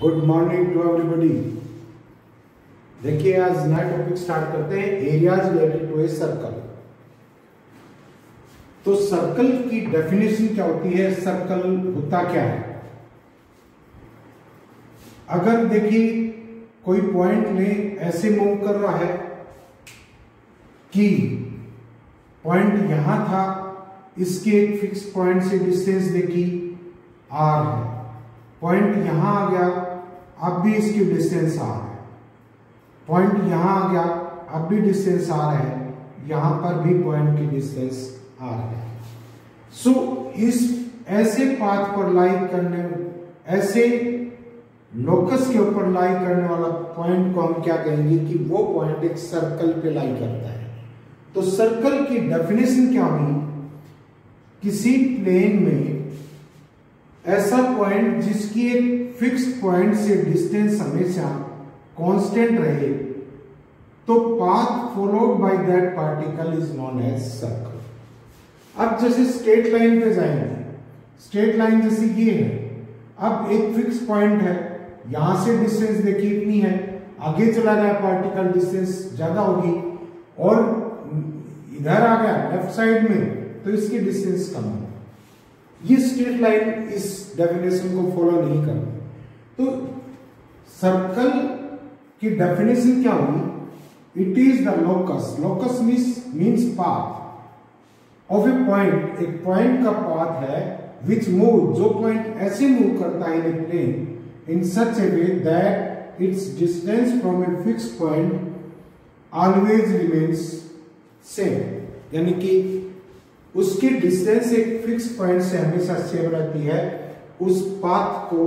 Good morning to everybody. देखिए आज नया टॉपिक स्टार्ट करते हैं, areas related to a circle. तो सर्कल की डेफिनेशन क्या होती है, सर्कल होता क्या है। अगर देखिए कोई पॉइंट में ऐसे मूव कर रहा है कि पॉइंट यहां था, इसके एक फिक्स पॉइंट से डिस्टेंस देखी आर है, पॉइंट यहां आ गया, अब भी इसकी डिस्टेंस आर है, पॉइंट यहां आ गया, अब भी डिस्टेंस आर है, यहां पर भी पॉइंट की डिस्टेंस आर है। सो इस ऐसे पाथ पर लाई करने, ऐसे लोकस के ऊपर लाई करने वाला पॉइंट को हम क्या कहेंगे कि वो पॉइंट एक सर्कल पे लाई करता है। तो सर्कल की डेफिनेशन क्या हुई, किसी प्लेन में ऐसा पॉइंट जिसकी एक फिक्स पॉइंट से डिस्टेंस हमेशा कांस्टेंट रहे, तो path followed by that particle is known as circle. अब जैसे स्ट्रेट लाइन पे जाएंगे, स्ट्रेट लाइन जैसे ये है, अब एक फिक्स पॉइंट है, यहां से डिस्टेंस देखिए इतनी है, आगे चला गया पार्टिकल डिस्टेंस ज्यादा होगी, और इधर आ गया लेफ्ट साइड में तो इसकी डिस्टेंस कम है। ये स्ट्रेट लाइन इस डेफिनेशन को फॉलो नहीं करती। तो सर्कल की डेफिनेशन क्या हुई, it is the locus, locus means path of a point, एक पॉइंट का पाथ है विच मूव, जो पॉइंट ऐसे मूव करता है in a plane in such a way that its distance from a fix point always remains same, यानी कि उसकी डिस्टेंस एक फिक्स पॉइंट से हमेशा सेम रहती है। उस पाथ को,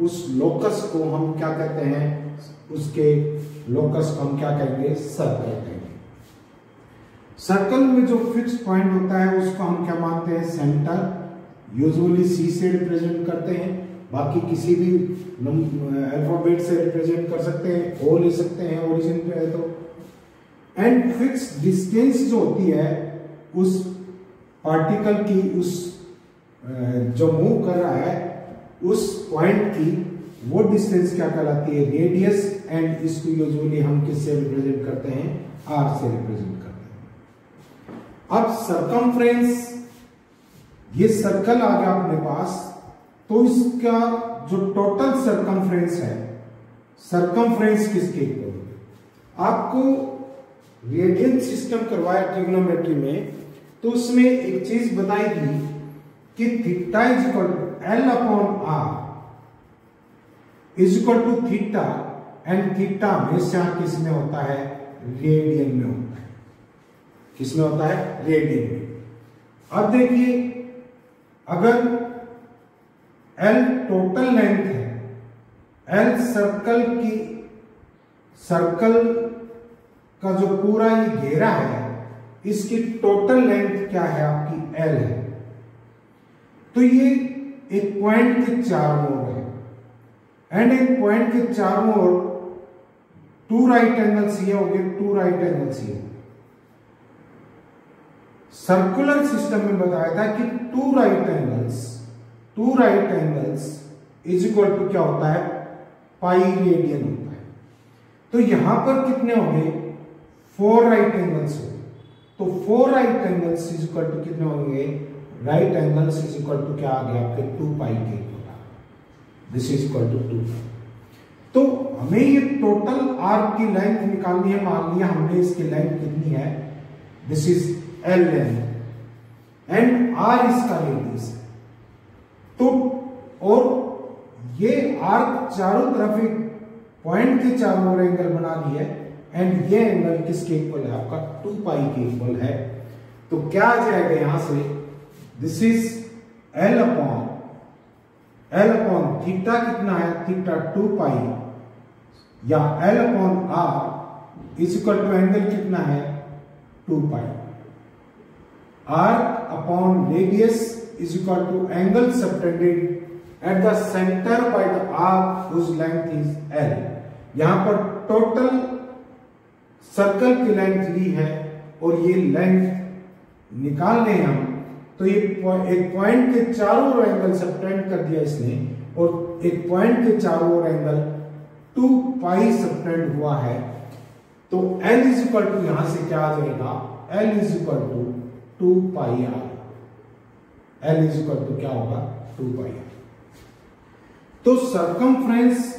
उस लोकस को हम क्या कहते हैं, उसके लोकस को हम क्या कहेंगे, सर्कल कहेंगे। सर्कल में जो फिक्स पॉइंट होता है उसको हम क्या मानते हैं, सेंटर, यूजुअली सी से रिप्रेजेंट करते हैं, बाकी किसी भी अल्फाबेट से रिप्रेजेंट कर सकते हैं, ओ ले सकते हैं ओरिजिन पे है तो। एंड फिक्स डिस्टेंस जो होती है उस पार्टिकल की, उस जो मूव कर रहा है उस पॉइंट की, वो डिस्टेंस क्या कहलाती है, रेडियस। एंड इसको यूजुअली हम किससे रिप्रेजेंट करते हैं, आर से रिप्रेजेंट करते हैं। अब सरकमफ्रेंस, ये सर्कल आ गया अपने पास, तो इसका जो टोटल सरकमफ्रेंस है, सरकमफ्रेंस किसके इक्वल, आपको रेडियन सिस्टम करवाया ट्रिग्नोमेट्री में, तो उसमें एक चीज बताई थी कि theta is equal to L upon R is equal to theta, and theta हमेशा किस में होता है, रेडियन में होता है। किस में होता है, रेडियन में। अब देखिए अगर एल टोटल लेंथ है, एल सर्कल की, सर्कल का जो पूरा ये घेरा है, इसकी टोटल लेंथ क्या है आपकी, एल है। तो ये एक पॉइंट के चारों ओर है, एंड एक पॉइंट के चारों ओर टू राइट एंगल्स ये हो गए, टू राइट एंगल्स ये। सर्कुलर सिस्टम में बताया था कि two right angles is equal to क्या होता है, पाई रेडियन होता है। तो यहां पर कितने हो गए, फोर राइट एंगल्स हो गए। तो four right angles is equal to कितने होंगे, right angles is equal to क्या आ गया आपके, 2 पाई के equal. This is equal to 2 pi. तो हमें ये टोटल आर्क की लेंथ निकालनी है। मान लिया हमने इसकी लेंथ कितनी है, this is L length, and R इसका रेडियस है। तो और ये आर्क चारों तरफ एक पॉइंट के चारों ओर एंगल बना रही है, एंड ये एंगल किसके इक्वल है आपका, 2 पाई के इक्वल है। तो क्या आ जाएगा यहां से, this is L upon theta कितना है, थीटा 2 पाई, या L upon R is equal to angle कितना है, 2 pi. Arc upon radius is equal to angle subtended at the centre by the arc whose length is L. यहां पर total circle की length ली है, और ये लेंथ निकाल लें हम, तो ये एक पॉइंट के चारों एंगल सबटेंड कर दिया इसने, और एक पॉइंट के चारों ओर एंगल 2 पाई सबटेंड हुआ है, तो L इज इक्वल टू यहां से क्या आ जाएगा, L is equal to 2 pi R. L is equal to क्या होगा, 2 पाई आर। तो circumference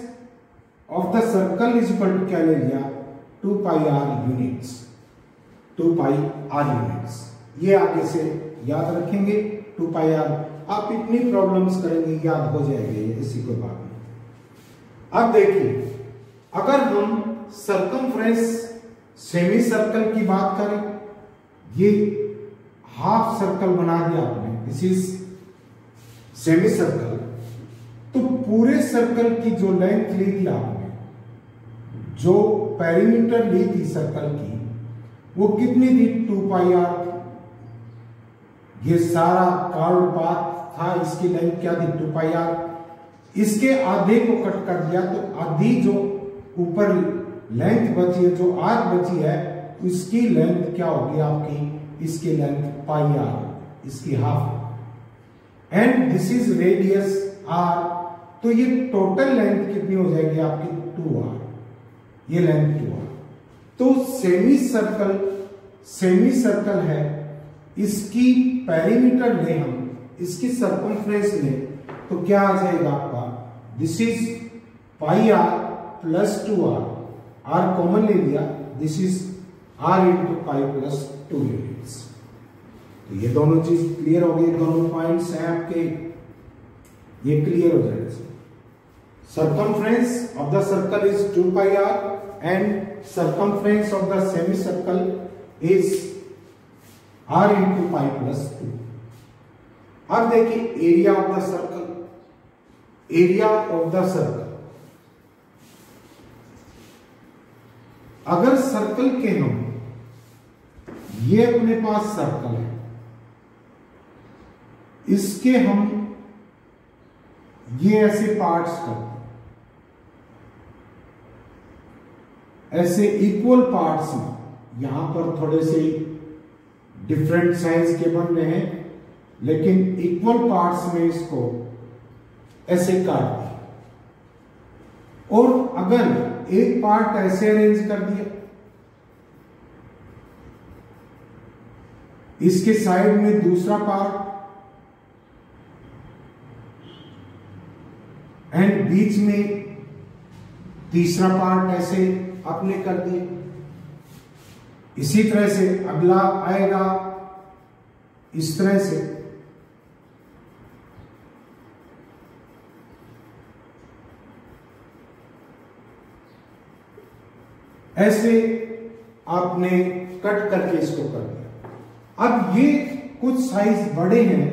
of the circle is equal to क्या ले लिया, 2 pi R units, 2 pi R units. ये आगे से याद रखेंगे 2 पाई आर। आप इतनी प्रॉब्लम्स करेंगे याद हो जाएंगे, इसी को बात में। अब देखिए, अगर हम सरकमफ्रेंस सेमी सर्कल की बात करें, ये हाफ सर्कल बना दिया आपने, दिस इज सेमी सर्कल, तो पूरे सर्कल की जो लेंथ ली थी आपने, जो पेरीमीटर ली थी सर्कल की, वो कितनी थी, 2 पाई आर। ये सारा कर्व पाथ था, इसकी लेंथ क्या थी, 2 पाई आर। इसके आधे को कट कर दिया तो आधी जो ऊपर लेंथ बची है, जो आर बची है, उसकी लेंथ क्या होगी आपकी, इसकी लेंथ पाई आर, इसकी half. And this is radius R, तो ये टोटल लेंथ कितनी हो जाएगी आपकी, 2 आर, ये लेंथ 2 आर। तो सेमी सर्कल है, इसकी पेरीमीटर ले हम, इसकी सरकमफ्रेंस ले, तो क्या आ जाएगा आपका, this is pi R plus 2 R, R common ले लिया, this is R into pi plus 2 units. तो ये दोनों चीज क्लियर हो गई, दोनों पॉइंट्स हैं आपके, ये क्लियर हो जाएगा। Circumference of the circle is 2 pi r and circumference of the semicircle is r into pi plus 2। अब देखिए area of the circle, area of the circle, अगर सर्कल के हम, ये अपने पास सर्कल है, इसके हम ये ऐसे पार्ट्स करते, ऐसे इक्वल पार्ट्स में, यहां पर थोड़े से डिफरेंट साइज के बन रहे हैं, लेकिन इक्वल पार्ट्स में इसको ऐसे काट दिया। और अगर एक पार्ट ऐसे अरेंज कर दिया, इसके साइड में दूसरा पार्ट, एंड बीच में तीसरा पार्ट ऐसे आपने कर दिए, इसी तरह से अगला आएगा इस तरह से, ऐसे आपने कट करके इसको कर दिया। अब ये कुछ साइज बड़े हैं,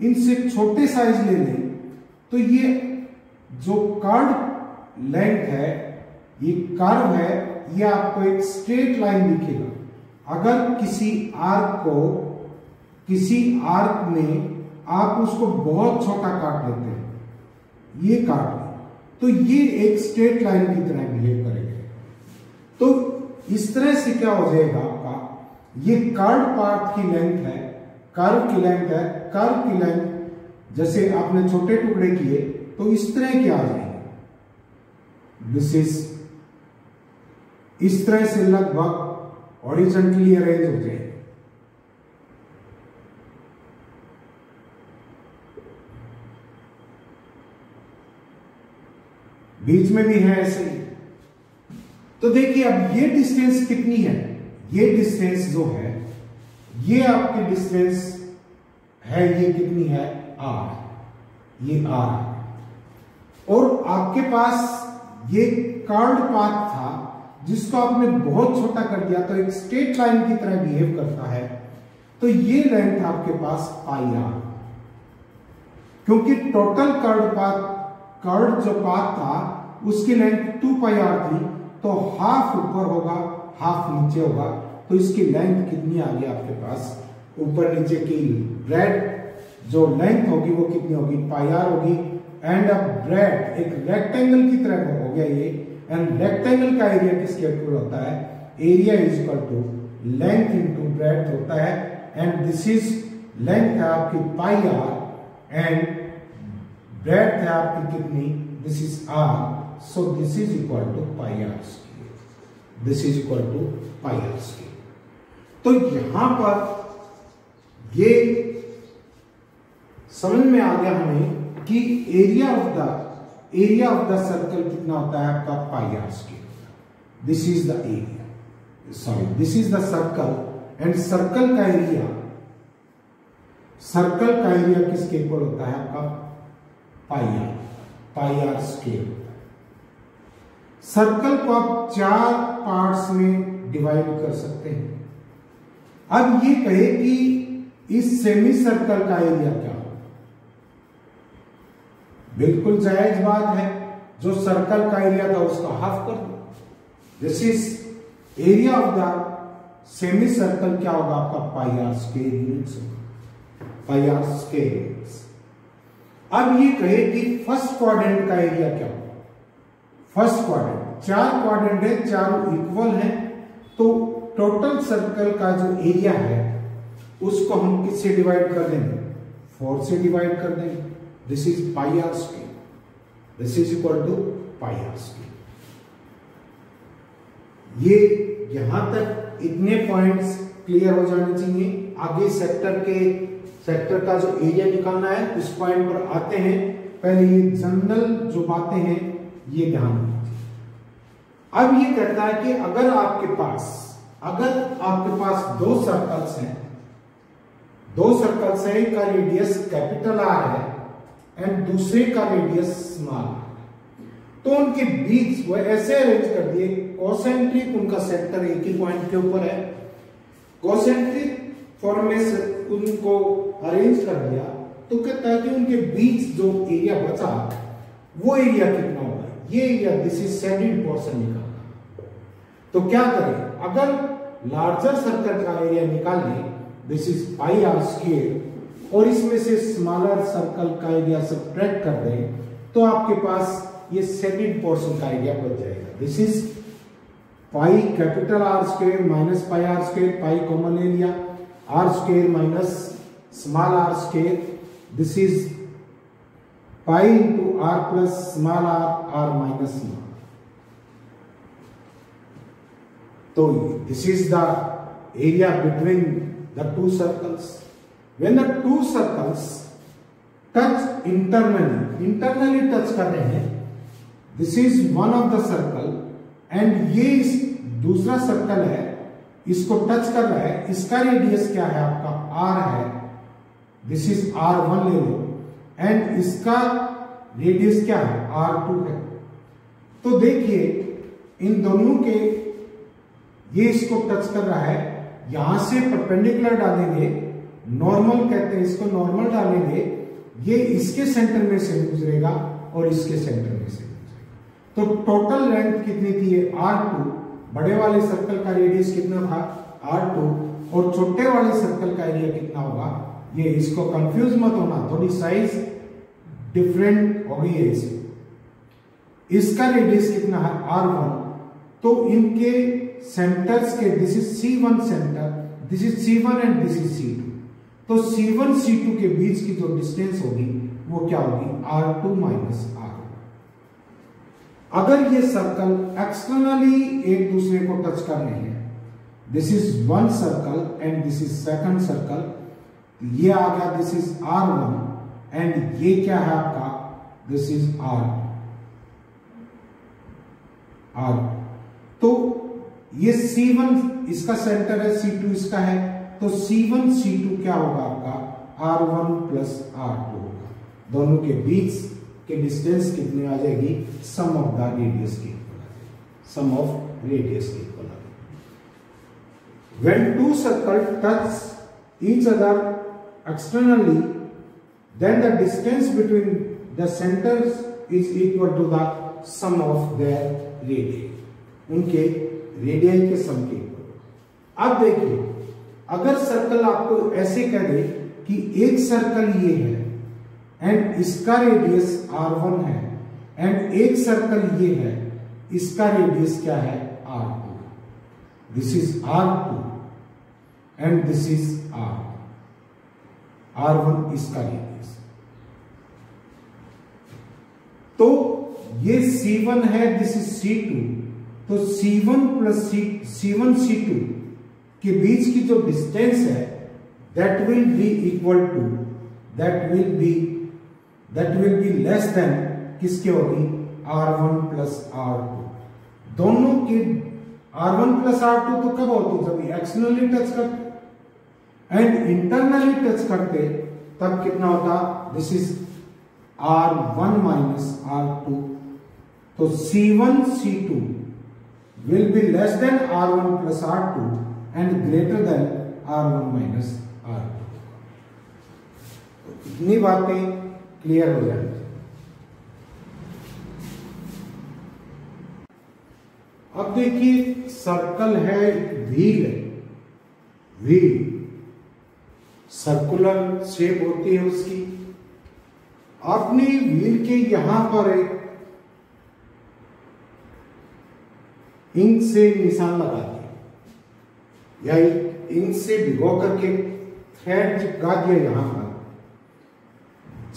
इनसे छोटे साइज ले लें, तो ये जो कर्व लेंथ है, ये कर्व है, ये आपको एक स्ट्रेट लाइन दिखेगा। अगर किसी आर्क में आप उसको बहुत छोटा काट लेते हैं, ये काट लें, तो ये एक स्ट्रेट लाइन की तरह बिहेव करेगा। तो इस तरह से क्या हो जाएगा आपका, ये कर्व पार्ट की लेंथ है, कर्व की लेंथ है, कर्व की लेंथ जैसे आपने छोटे टुकड़े किए तो इस तरह के आ जाएंगे, दिस इज इस तरह से लगभग हॉरिजॉन्टली अरेंज हो जाएंगे। बीच में भी है ऐसे ही। तो देखिए अब ये डिस्टेंस कितनी है, ये डिस्टेंस जो है, ये आपकी डिस्टेंस है, ये कितनी है, r, ये r है। और आपके पास ये कर्व्ड पाथ था जिसको आपने बहुत छोटा कर दिया, तो एक स्ट्रेट लाइन की तरह बिहेव करता है। तो ये लेंथ आपके पास पाई r, क्योंकि टोटल कर्व्ड जो पाथ था उसकी लेंथ 2 पाई r थी, तो हाफ ऊपर होगा हाफ नीचे होगा, तो इसकी लेंथ कितनी आ गई आपके पास, ऊपर नीचे की ब्रेड जो लेंथ होगी वो कितनी होगी, पाई r होगी। एंड अब ब्रेड एक रेक्टेंगल की तरह हो गया ये, एंड रेक्टेंगल का एरिया किसके इक्वल होता है, area is equal to length into breadth होता है। एंड दिस इज लेंथ है आपकी पाई r एंड ब्रेड्थ है आपकी कितनी, this is r, so this is equal to pi r square, this is equal to pi r square। तो यहां पर ये समझ में आ गया हमें कि एरिया ऑफ द सर्कल कितना होता है आपका pi are square. This is the area, sorry this is the circle, and circle का एरिया किसके इक्वल होता है आपका पाई आर स्क्वायर। सर्कल को आप 4 पार्ट्स में डिवाइड कर सकते हैं। अब ये कहे कि इस सेमी सर्कल का एरिया क्या हो, बिल्कुल जायज बात है, जो सर्कल का एरिया था उसका हाफ कर दो। This is area of the semi circle, क्या होगा आपका pi are square units, pi are square units. अब ये कहे कि फर्स्ट क्वाड्रेंट का एरिया क्या होगा। फर्स्ट क्वाड्रेंट, 4 क्वाड्रेंट है, चारों इक्वल हैं, तो टोटल सर्कल का जो एरिया है उसको हम किससे डिवाइड कर देंगे, 4 से डिवाइड कर देंगे। This is pi are square, this is equal to pi are square. ये यहां तक इतने पॉइंट्स क्लियर हो जाने चाहिए। आगे सेक्टर का जो एरिया निकालना है उस पॉइंट पर आते हैं। पहले ये जनरल जो बातें हैं ये ध्यान दीजिए। अब ये कहता है कि अगर आपके पास 2 सर्कल्स हैं, 2 सर्कल्स है, एक का रेडियस कैपिटल आर है एंड दूसरे का रेडियस स्मॉल आर, तो उनके बीच वो ऐसे अरेंज कर दिए, कॉसेंट्रिक उनका सेक्टर एक ही पॉइंट के ऊपर है, कॉसेंट्रिक फॉर्म में उनको अरेंज कर दिया, तो कहता है कि उनके बीच जो एरिया बचा वो एरिया कितना होगा, ये area, this is shaded portion निकालना। तो क्या करें, अगर लार्जर सर्कल का एरिया निकालें, दिस इज पाई आर स्क्वायर, और इसमें से स्मॉलर सर्कल का एरिया सब्ट्रैक्ट कर दें, तो आपके पास ये शेडेड पोर्शन का एरिया बच जाएगा। This is pi capital R square minus pi are square, pi common area, R square minus small R square, this is pi into R plus small R minus small. तो this is the area between the 2 circles. When the 2 circles touch internally touch कर रहे हैं, this is one of the circle and ये दूसरा circle है, इसको touch कर रहा है, इसका रेडियस क्या है आपका r है, दिस इज r1 ले लो, एंड इसका रेडियस क्या है r2 है। तो देखिए इन दोनों के, ये इसको टच कर रहा है, यहां से परपेंडिकुलर डालेंगे, नॉर्मल कहते हैं इसको, नॉर्मल डालेंगे, ये इसके सेंटर में से गुजरेगा और इसके सेंटर में से गुजरेगा। तो टोटल लेंथ कितनी थी r2, बड़े वाले सर्कल का रेडियस कितना था r2, और छोटे वाले सर्कल का एरिया कितना होगा, ये इसको कंफ्यूज मत होना, थोड़ी साइज डिफरेंट हो गई है इसमें। इसका रेडियस कितना है r1, तो इनके सेंटर्स के, this is C1 centre, this is C1 and this is C2, तो C1 C2 के बीच की जो डिस्टेंस होगी वो क्या होगी r2 माइनस r1। अगर ये सर्कल एक्सटर्नली एक दूसरे को टच कर रहे हैं, this is 1 circle and this is second circle, ये आ गया दिस इज r1 एंड ये क्या है आपका, दिस इज r2। तो ये C1 इसका सेंटर है, C2 इसका है, तो C1 C2 क्या होगा आपका r1 प्लस r2 होगा। दोनों के बीच के डिस्टेंस कितनी आ जाएगी, सम ऑफ द रेडियस के इक्वल आ जाएगी, सम ऑफ रेडियस के इक्वल आ जाएगी। When 2 circle touch each other externally, then the distance between the centers is equal to the sum of their radii, उनके रेडियस के सम के इक्वल। अब देखिए, अगर सर्कल आपको ऐसे कह दे कि एक सर्कल ये है एंड इसका रेडियस r1 है, एंड एक सर्कल ये है, इसका रेडियस क्या है r2, this is r2 and this is r1 इसका रेडियस। तो ये C1 है, दिस इज C2, तो C1 प्लस C1 C2 के बीच की जो डिस्टेंस है that will be equal to, that will be less than किसके होगी, R1 प्लस R2। दोनों की R1 प्लस R2 तो कब होती, जब एक्सटर्नली टच करते एंड इंटरनली टच करते तब कितना होता, this is R1 minus R2, तो C1 C2 will be less than R1 plus R2 and greater than R1 minus R2। तो इतनी बातें क्लियर हो जाएंगी। अब देखिए सर्कल है, व्हील है, व्हील सर्कुलर शेप होती है उसकी। आपने व्हील के यहां पर एक इंक से निशान लगा दिया या इंक से भिगो करके थ्रेड चिपका दिया यहां पर।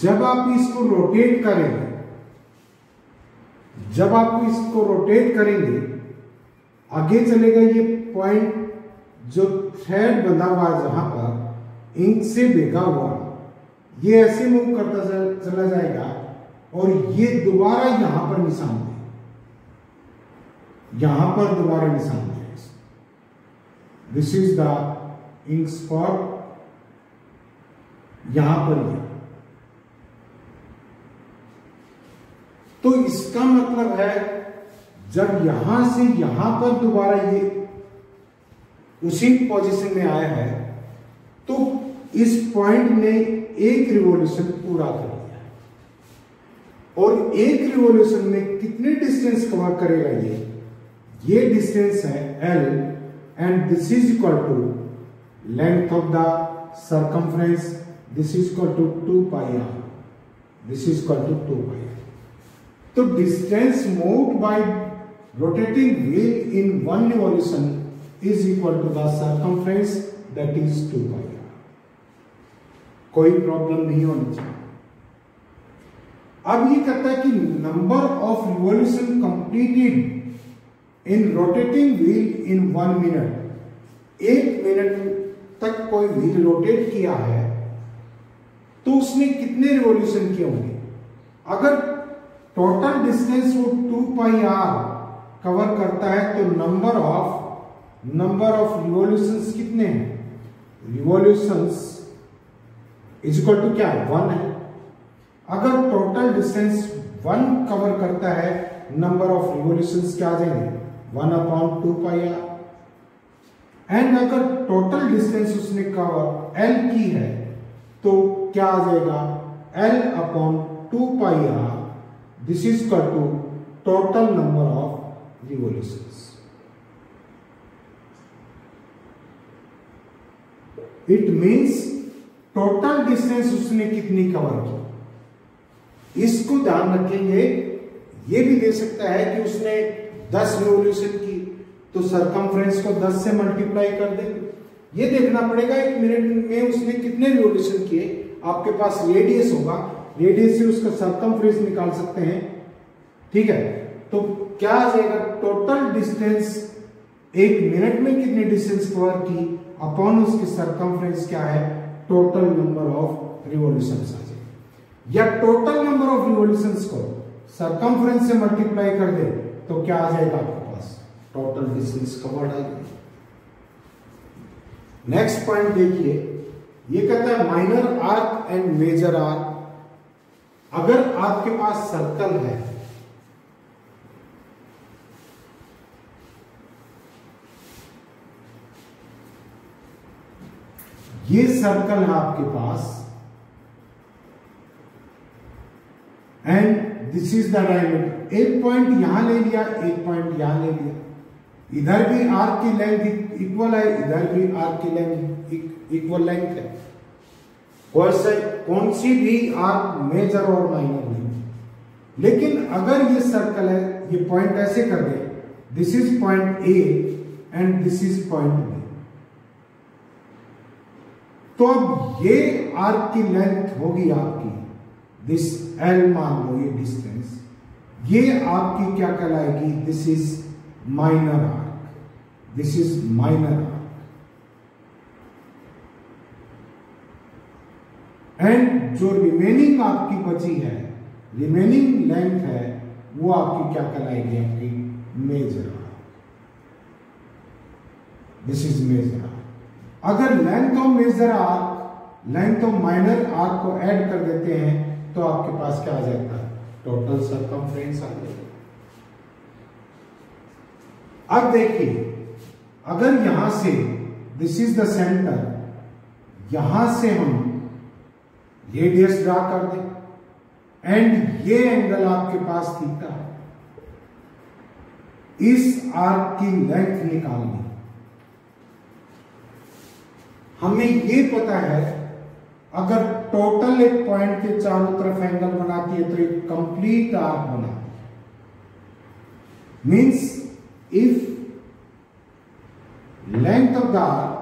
जब आप इसको रोटेट करेंगे, जब आप इसको रोटेट करेंगे आगे चलेगा, ये पॉइंट जो थ्रेड बंधा हुआ है जहां पर इंक से भिगा हुआ, ये ऐसे मूव करता चला जाएगा और ये दोबारा यहां पर निशान दे, यहां पर दोबारा निशान दे। This is the ink spot, यहां पर ये। तो इसका मतलब है जब यहां से यहां पर दोबारा ये उसी पोजीशन में आया है तो इस पॉइंट ने एक रिवॉल्यूशन पूरा कर दिया और एक रिवॉल्यूशन में कितने डिस्टेंस कवर करेगा ये डिस्टेंस है L and this is equal to length of the circumference, this is equal to 2 pi r, this is equal to 2 pi r। तो distance moved by rotating wheel in one revolution is equal to the circumference that is 2 pi r। कोई problem नहीं होनी चाहिए। अब ये कहता है कि number of revolution completed in rotating wheel in 1 minute. 1 minute तक कोई व्हील रोटेट किया है तो उसने कितने रिवॉल्यूशन किए होंगे। अगर टोटल डिस्टेंस वो 2 पाई r कवर करता है तो नंबर ऑफ रिवॉल्यूशंस कितने हैं, रिवॉल्यूशंस इज इक्वल टू क्या, 1 है। अगर टोटल डिस्टेंस 1 कवर करता है, नंबर ऑफ रिवॉल्यूशंस क्या आ जाएंगे, 1/2 पाई r। एंड अगर टोटल डिस्टेंस उसने कवर L की है तो क्या आ जाएगा, L/2 pi r, this is equal to total number of revolutions. It means total distance उसने कितनी कवर की। इसको ध्यान रखेंगे। ये भी दे सकता है कि उसने 10 रिवॉल्यूशन की तो सरकमफ्रेंस को 10 से मल्टीप्लाई कर देंगे। ये देखना पड़ेगा 1 मिनट में उसने कितने रिवॉल्यूशन किए। आपके पास रेडियस होगा, रेडियस से उसका सरकमफ्रेंस निकाल सकते हैं, ठीक है। तो क्या आ जाएगा, टोटल डिस्टेंस 1 मिनट में कितने डिस्टेंस कवर की अपॉन उसकी सरकमफ्रेंस क्या है, टोटल नंबर ऑफ रिवॉल्यूशंस आ जाएगा। या टोटल नंबर ऑफ रिवॉल्यूशंस को सरकमफ्रेंस से मल्टीप्लाई कर दे तो क्या आ जाएगा आपके पास, टोटल डिस्टेंस कवर्ड आ जाएगा। नेक्स्ट पॉइंट देखिए, ये कहता है minor arc and major arc. अगर आपके पास सर्कल है, ये सर्कल है आपके पास and this is the diameter. एक पॉइंट यहां ले लिया, एक पॉइंट यहां ले लिया। इधर भी आर्क की लेंथ इक्वल है, इधर भी आर्क की लेंथ इक्वल लेंथ है। कौन सी भी आर्क मेजर और माइनर नहीं। लेकिन अगर ये सर्कल है, ये पॉइंट ऐसे कर दे, this is point A and this is point B, तो अब ये आर्क की लेंथ होगी आपकी, दिस L मान लो ये डिस्टेंस, ये आपकी क्या कहलाएगी, this is minor arc, this is minor arc. And जो रिमेनिंग आपकी बची है, रिमेनिंग लेंथ है, वो आपकी क्या कहलाएगी, आपकी major arc, this is major arc. अगर length of major arc length of minor arc को ऐड कर देते हैं तो आपके पास क्या आ जाता है, टोटल सरकमफ्रेंस आ जाएगा। अब देखिए, अगर यहां से दिस इज द सेंटर, यहां से हम रेडियस ड्रा कर दें एंड ये एंगल आपके पास थीटा है, इस आर्क की लेंथ निकालनी। हमें ये पता है अगर टोटल एक पॉइंट के चारों तरफ एंगल बनाती है तो एक कंप्लीट आर्क बनाती है। Means if length of the arc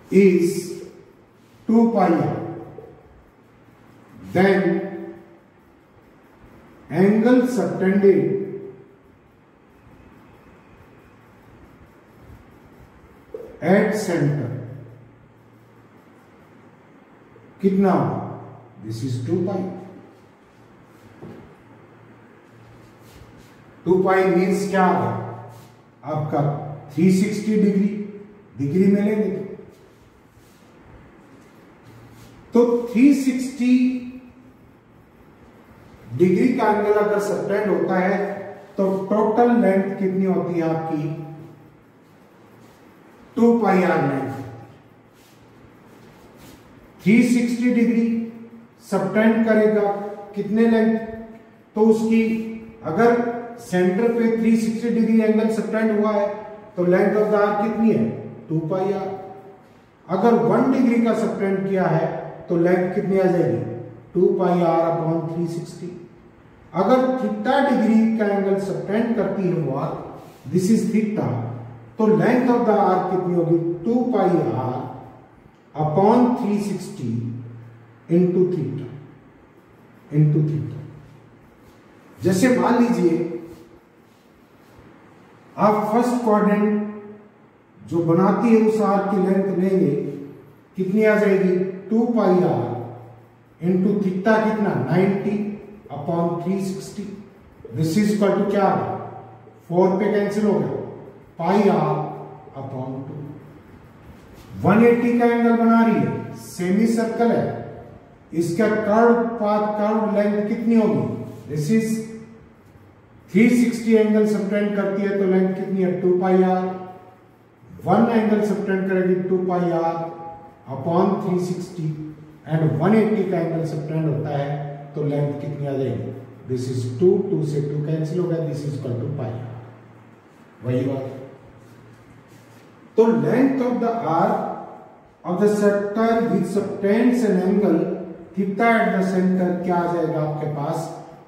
is 2 pi r, then angle subtended at center कितना, this is 2 pi। 2 pi means क्या आ गया आपका 360 डिग्री में लेंगे तो 360 डिग्री का एंगल अगर सबटेंड होता है तो टोटल लेंथ कितनी होती है आपकी, 2 pi r length. 360 degree subtend करेगा कितने लेंथ, तो उसकी अगर सेंटर पे 360 डिग्री एंगल सबटेंड हुआ है तो लेंथ ऑफ द आर्क कितनी है, 2 pi r। अगर 1 डिग्री का सबटेंड किया है तो लेंथ कितनी आ जाएगी, 2 pi r अपॉन 360। अगर थीटा डिग्री का एंगल सबटेंड करती है वो आर्क, दिस इज थीटा, तो लेंथ ऑफ द आर्क कितनी होगी, 2 pi r upon 360 into theta, into theta. जैसे मान लीजिए आप फर्स्ट क्वाड्रेंट जो बनाती है उस आर्क की लेंथ लेंगे, कितनी आ जाएगी, 2 pi r इंटू थीटा कितना 90 upon 360। This is equal to क्या, 4 पे कैंसिल हो गया, पाई r अपॉन 2। 180 का एंगल बना रही है, सेमी सर्कल है, इसका कर्व पाथ कर्व लेंथ कितनी होगी, दिस इज 360 एंगल सबटेंड करती है तो लेंथ कितनी है, 2 pi r। 1 एंगल सबटेंड करेगी 2 pi r अपॉन 360 एंड 180 का एंगल सबटेंड होता है तो लेंथ कितनी आ जाएगी, दिस इज 2 से 2 कैंसिल हो गया, this is equal to pi. वही बात। तो length of the arc of the sector which subtends an angle theta at the centre क्या आ जाएगा आपके पास,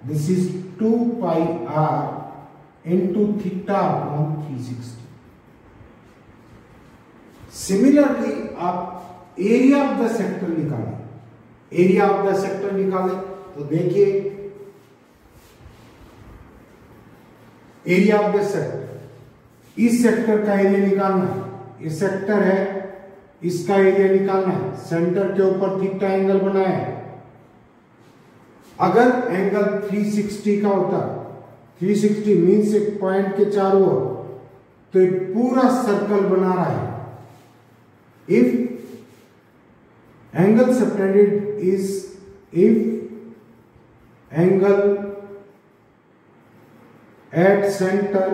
this is 2 pi r into theta upon 360। Similarly आप एरिया ऑफ द सेक्टर निकालें, एरिया ऑफ द सेक्टर निकालें तो देखिए एरिया ऑफ द सेक्टर, इस सेक्टर का एरिया निकालना है, ये सेक्टर है, इसका एरिया निकालना है, सेंटर के ऊपर थीटा एंगल बनाया है। अगर एंगल 360 का होता, 360 मीन्स एक पॉइंट के चारों ओर, तो एक पूरा सर्कल बना रहा है। If angle subtended is, if angle at center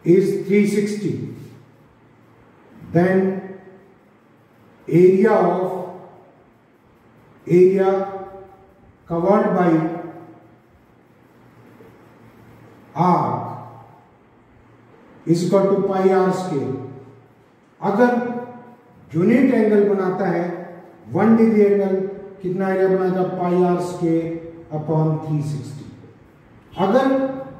is 360, then area covered by arc is equal to pi r square। अगर यूनिट एंगल बनाता है 1 डिग्री एंगल, कितना एरिया बनाएगा, पाई आर स्क्वायर अपॉन 360। अगर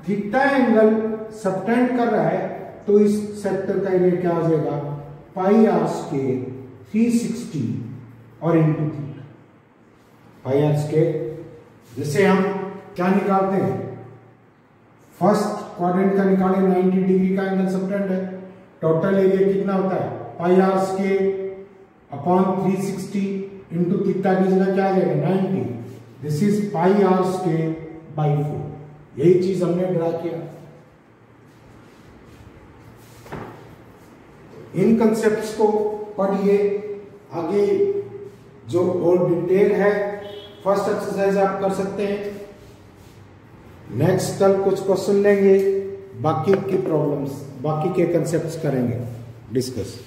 थीटा एंगल सबटेंड कर रहा है तो इस सेक्टर का एरिया क्या आ जाएगा, पाई आर स्क्वायर 360 और into theta pi are square. जैसे हम क्या निकालते हैं, फर्स्ट क्वाड्रेंट का निकाले 90 डिग्री का एंगल सबटेंड है, टोटल एरिया कितना होता है pi are square upon 360 into theta की जगह क्या आ जाएगा 90, this is pi are square by 4। यही चीज हमने ड्रा किया। इन कंसेप्ट्स को पढ़िए, आगे जो और डिटेल है फर्स्ट एक्सरसाइज आप कर सकते हैं। नेक्स्ट कल कुछ क्वेश्चन लेंगे, बाकी की प्रॉब्लम्स बाकी के कंसेप्ट्स करेंगे डिस्कस।